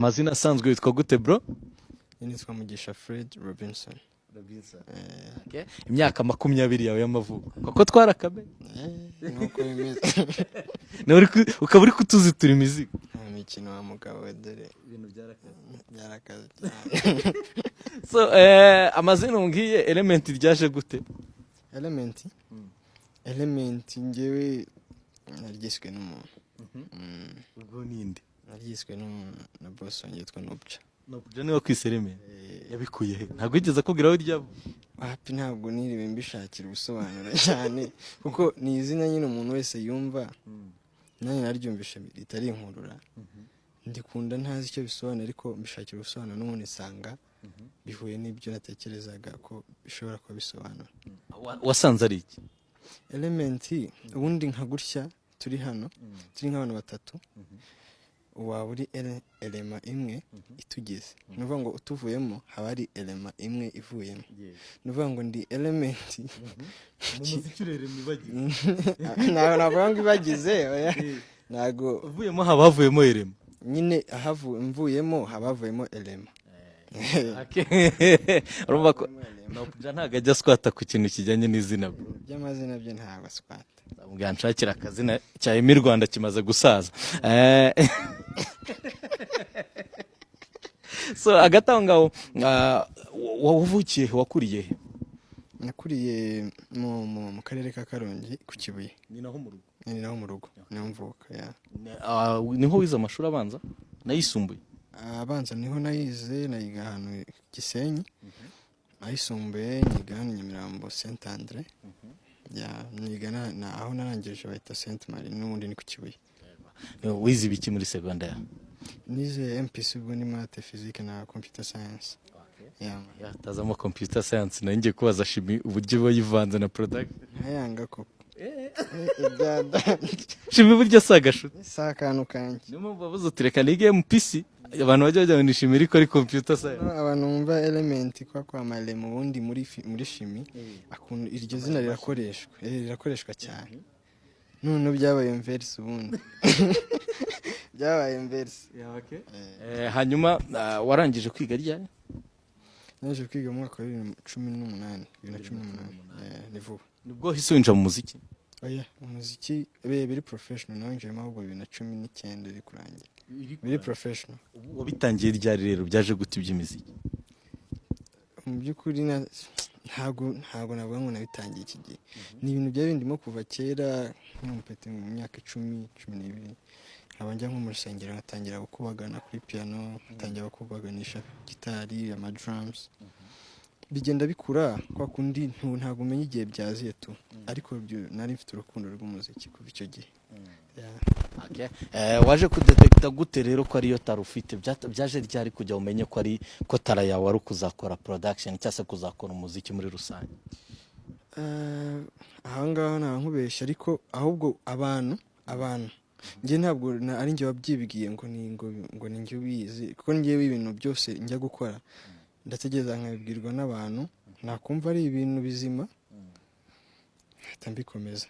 Amazina asanzwe witwa gute bro? Nitwa Mugisha Fred Robinson. Okay. Imyaka 20 yawe y'amavuko. Koko twarakamenya. Nuko bimeze. Ukaba uri kutuzitura imizigo. Imikino wa mugabo dore Ibintu byarakaze. So amazina ungiye element ryaje gute? Element ngewe naryiswe n'umuntu. Ubwo ninde? Naryiswe n'umuntu na boss wanjye yitwa Nobja. Nobja niwe kwisereme. Yabikuye he? Ntabwo yigeze akubwira aho ryabo. Happy ntabwo niriwe mbishakira ubusobanuro cyane kuko ni izina nyine umuntu wese yumva. Nanye naryumvishe ritari inkurura. Ndikunda ntazi icyo bisobanura ariko mbishakira ubusobanuro n'umuntu isanga bihuye n'ibyo natekerezaga ko bishobora kuba bisobanura. Wasanze ari iki? Element ubundi nka gutya turi hano turi nk'abantu batatu. Waba uri elema imwe itugize. Nuvuga ngo utuvuyemo haba ari elema imwe ivuyemo. Nuvuga ngo ndi element Umuziki urerema ibagize. navuga ngo ibagize oya. Nago Uvuyemo habavuyemo elema. Nyine mvuyemo habavuyemo elema. Urumva ko Nobja ntago ajya squata ku kintu kijyanye n'izina bro. By'amazina byo ntabwo squata. Mbwa nshakira akazina cya Emi Rwanda kimaze gusaza. So agatangaho wavukiye wakuriye he? Nakuriye mu karere ka Karongi ku Kibuye. Ni naho mu rugo. Ni naho mu rugo. Niho mvuka ya. Niho wize amashuri abanza nayisumbuye. Abanza niho nayize nayiga ahantu Gisenyi. Ayisumbuye niga hano Nyamirambo Saint Andre. Ya niga na aho narangije bahita Saint Marie n'ubundi ni ku Kibuye. Wize ibiki muri secondaire? Nize MPC ubwo ni math physique na computer science. Ya tazamo computer science na ngiye kubaza shimi uburyo bayivanze na product. Ntayanga ko. Shimi buryo sagashuti. Sakanu kanje. Niyo bavuze utireka nige MPC abantu bajya bajya ni shimi ariko ari computer science. Abantu umva element kwa male mu bundi muri shimi akunda iryo zina rirakoreshwa cyane. None byabaye inverse ubundi. Byabaye inverse. Hanyuma warangije kwiga ryari? Naje kwiga mu mwaka wa 2018. Ni vuba. Nibwo hise winjira mu muziki? Oya, umuziki biri professional nawe nje mahubwo 2019 iri kurangira. Biri professional. Wabitangiye ryari rero byaje gute iby'imiziki? Mu byukuri ntago navuga ngo nabitangiye iki gihe. Ni ibintu bya bindimo kuva kera nk'umupete mu myaka 10 12. Abanja nko mu rusengero ngatangira gukubagana kuri piano, ngatangira gukubaganisha gitari, ama drums. Bigenda bikura kwa kundi ntago umenye igihe byaziye tu. Ariko nari mfite urukundo rw'umuziki kuva icyo gihe. Okay. Waje kudetekta gute rero ko ariyo tarufite byaje ryari kujya umenye ko ari ko tara yawe ari kuzakora production cyase kuzakora umuziki muri rusange? Ahangaho nta nkubeshya ariko ahubwo abantu nge ntabwo ari nge wabyibwiye ngo ni nge ubizi kuko ngewe ibintu byose njya gukora ndategereza nkabibwirwa n'abantu nakumva ari ibintu bizima hata mbikomeza.